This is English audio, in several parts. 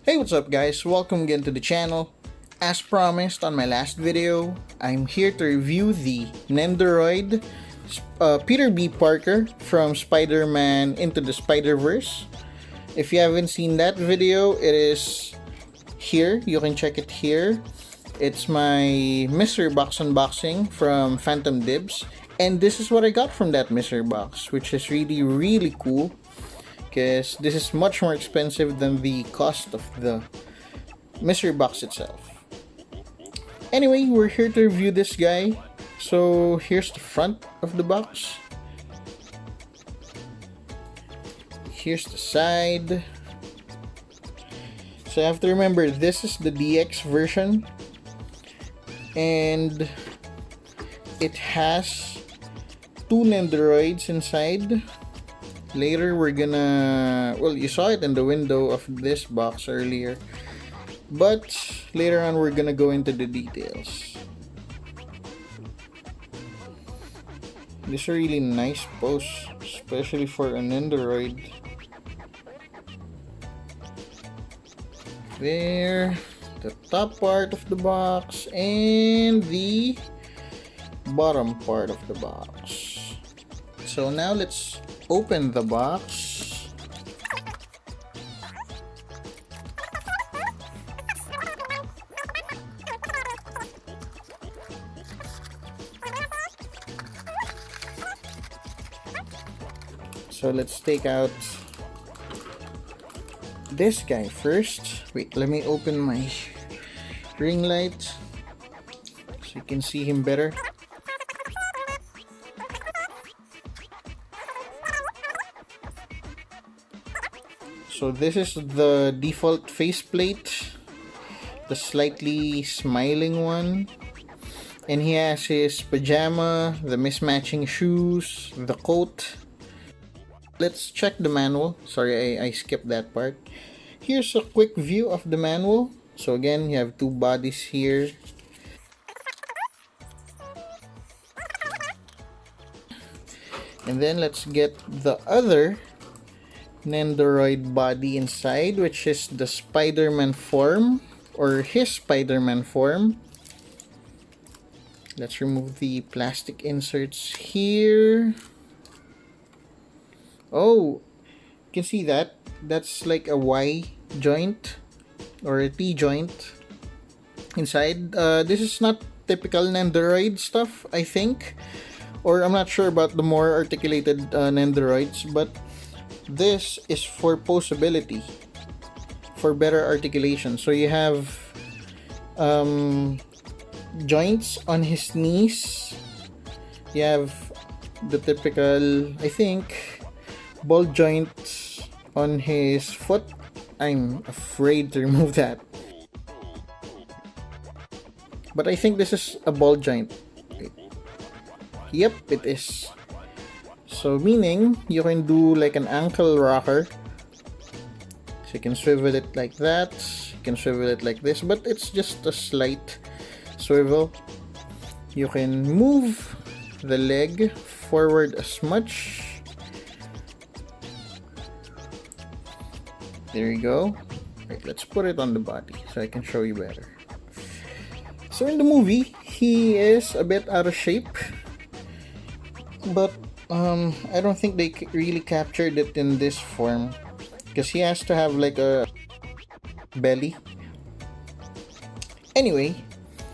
Hey, what's up guys? Welcome again to the channel. As promised on my last video, I'm here to review the Nendoroid Peter B. Parker from Spider-Man Into the Spider-Verse. If you haven't seen that video, it is here. You can check it here. It's my mystery box unboxing from Phantom Dibs. And this is what I got from that mystery box, which is really cool. Because this is much more expensive than the cost of the mystery box itself. Anyway, we're here to review this guy. So here's the front of the box. Here's the side. So you have to remember, this is the DX version. And it has two Nendoroids inside. Later we're gonna, well, you saw it in the window of this box earlier, but later on we're gonna go into the details. This is a really nice pose, especially for an Nendoroid. There, the top part of the box and the bottom part of the box. So now let's open the box. So let's take out this guy first. Wait, let me open my ring light so you can see him better. So this is the default faceplate, the slightly smiling one, and he has his pajama, the mismatching shoes, the coat. Let's check the manual. Sorry, I skipped that part. Here's a quick view of the manual. So again, you have two bodies here. And then let's get the other Nendoroid body inside, which is the Spider-Man form, or his Spider-Man form. Let's remove the plastic inserts here. Oh, you can see that. That's like a Y joint or a T joint inside. This is not typical Nendoroid stuff, I think. Or I'm not sure about the more articulated Nendoroids, but this is for posability, for better articulation. So you have joints on his knees. You have the typical, I think, ball joint on his foot. I'm afraid to remove that, but I think this is a ball joint. Yep, it is. So meaning you can do like an ankle rocker. So you can swivel it like that. You can swivel it like this, but it's just a slight swivel. You can move the leg forward as much. There you go. Right, let's put it on the body so I can show you better. So in the movie, he is a bit out of shape, but I don't think they really captured it in this form, because he has to have like a belly. Anyway,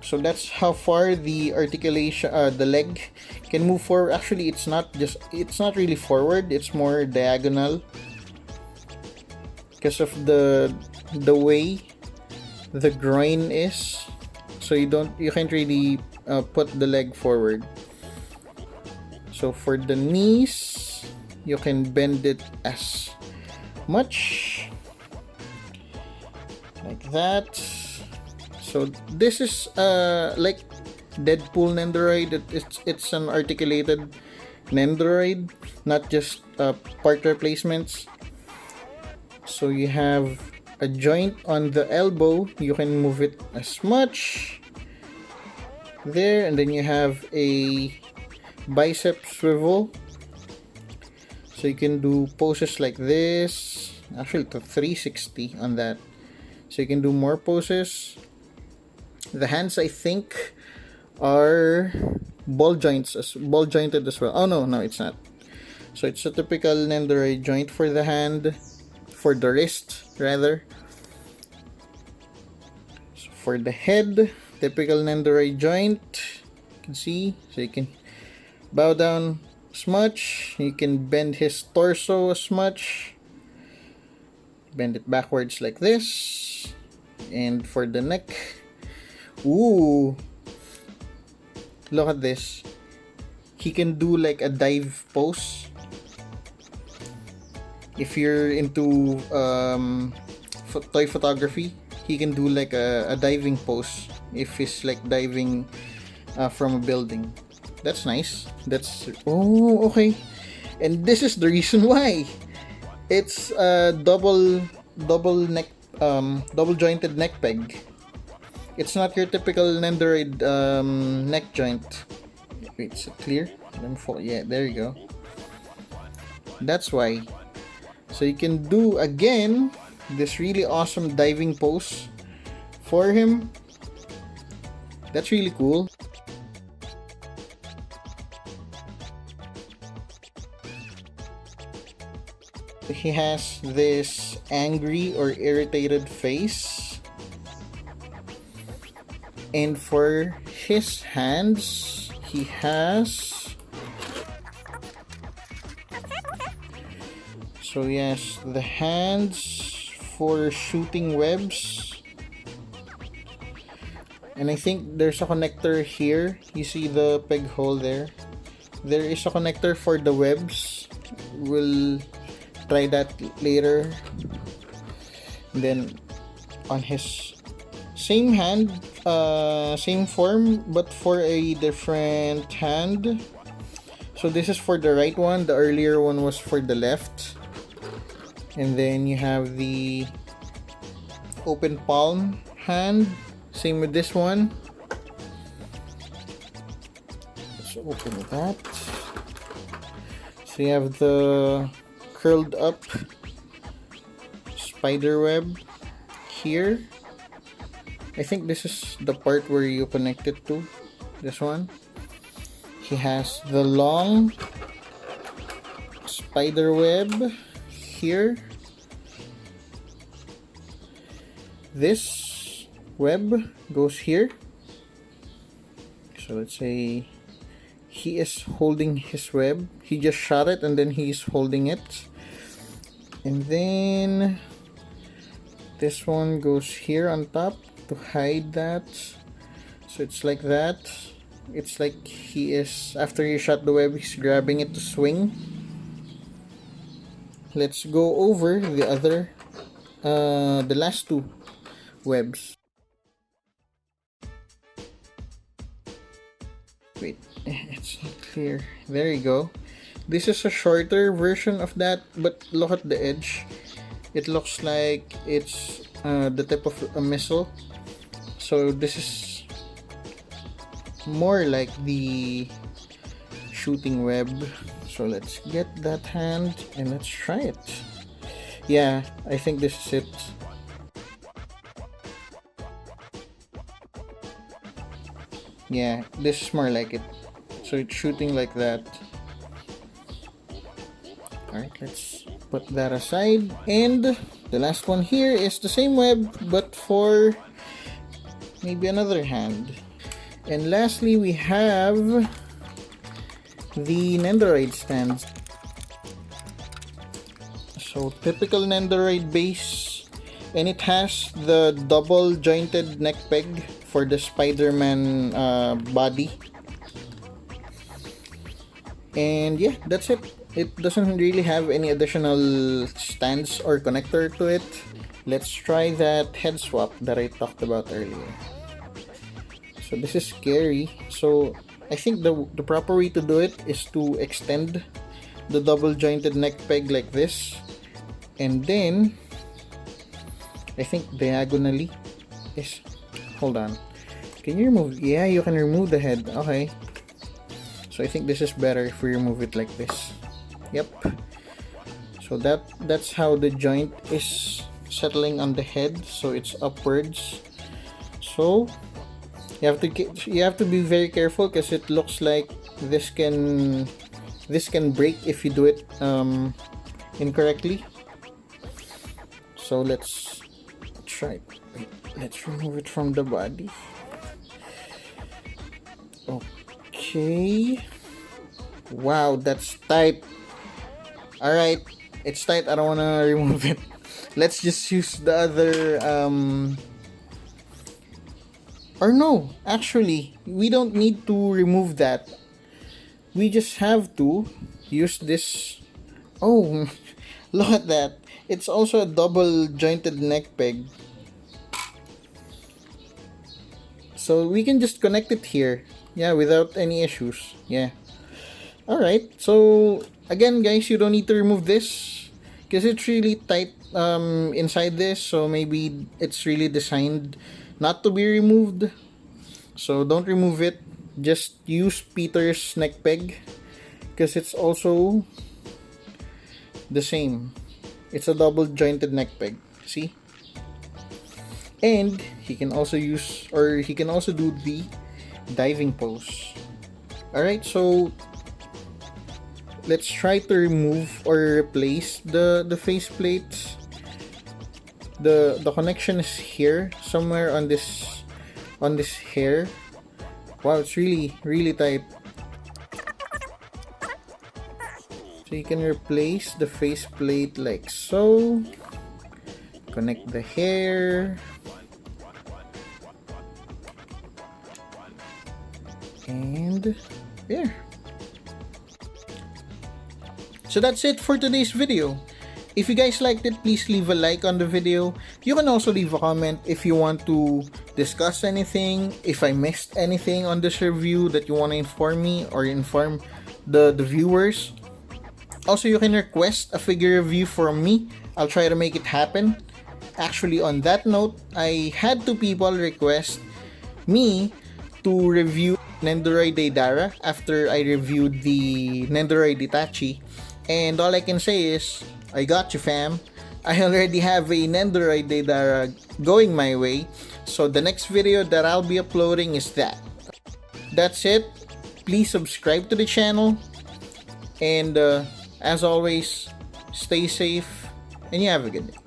so that's how far the articulation, the leg can move forward. Actually, it's not really forward, it's more diagonal, because of the way the groin is. So you can't really put the leg forward. So for the knees, you can bend it as much like that. So this is like Deadpool Nendoroid. It's an articulated Nendoroid, not just part replacements. So you have a joint on the elbow, you can move it as much there, and then you have a bicep swivel, so you can do poses like this, actually to 360 on that. so you can do more poses. The hands, I think, are ball jointed as well. Oh no, it's not. So it's a typical Nendoroid joint for the hand, for the wrist rather. So for the head, typical Nendoroid joint. You can see, so you can bow down as much. You can bend his torso as much. Bend it backwards like this. And for the neck, ooh, look at this. He can do like a dive pose. If you're into toy photography, he can do like a diving pose if he's like diving from a building. That's nice. Oh, okay. And this is the reason why. It's a double jointed neck peg. It's not your typical Nendoroid neck joint. Wait, is it clear? Let me fall. Yeah, there you go. That's why. So you can do again this really awesome diving pose for him. That's really cool. He has this angry or irritated face. And for his hands, he has... So yes, the hands for shooting webs. And I think there's a connector here. You see the peg hole there? There is a connector for the webs. We'll try that later. And then on his same hand, same form, but for a different hand. So this is for the right one. The earlier one was for the left. And then you have the open palm hand. Same with this one. Let's open that. So you have the curled up spider web here. I think this is the part where you connect it to. This one. He has the long spider web here. This web goes here. So let's say he is holding his web. He just shot it and then he's holding it. And then this one goes here on top to hide that. So it's like that. It's like he is, after he shot the web, he's grabbing it to swing. Let's go over the other, the last two webs. Wait, it's not clear. There you go. This is a shorter version of that, but look at the edge. It looks like it's the tip of a missile. So this is more like the shooting web. So let's get that hand and let's try it. Yeah, I think this is it. Yeah, this is more like it. So it's shooting like that. Alright, let's put that aside. And the last one here is the same web, but for maybe another hand. And lastly, we have the Nendoroid stands. So typical Nendoroid base, and it has the double jointed neck peg for the Spider-Man body. And yeah, that's it. It doesn't really have any additional stands or connector to it. Let's try that head swap that I talked about earlier. So this is scary. So I think the proper way to do it is to extend the double jointed neck peg like this, and then I think diagonally is, hold on, can you remove, yeah, you can remove the head. Okay, so I think this is better if we remove it like this. Yep. So that's how the joint is settling on the head, so it's upwards. So you have to be very careful because it looks like this can break if you do it incorrectly. So let's try. Wait, let's remove it from the body. Okay. Wow, that's tight. Alright, it's tight. I don't want to remove it. Let's just use the other or no, actually we don't need to remove that. We just have to use this. Oh, look at that. It's also a double jointed neck peg, so we can just connect it here, yeah, without any issues. Yeah. Alright, so again guys, you don't need to remove this because it's really tight inside this, so maybe it's really designed not to be removed. So don't remove it, just use Peter's neck peg because it's also the same. It's a double jointed neck peg, see? And he can also do the diving pose. Alright, so let's try to remove or replace the faceplates. The connection is here somewhere on this hair. Wow, it's really tight. So you can replace the faceplate like so. Connect the hair. And there. So that's it for today's video. If you guys liked it, please leave a like on the video. You can also leave a comment if you want to discuss anything, if I missed anything on this review that you want to inform me or inform the viewers. Also, you can request a figure review from me. I'll try to make it happen. Actually, on that note, I had 2 people request me to review Nendoroid Deidara after I reviewed the Nendoroid Itachi. And all I can say is, I got you, fam. I already have a Nendoroid Deidara going my way, so the next video that I'll be uploading is that. That's it. Please subscribe to the channel, and as always, stay safe, and you have a good day.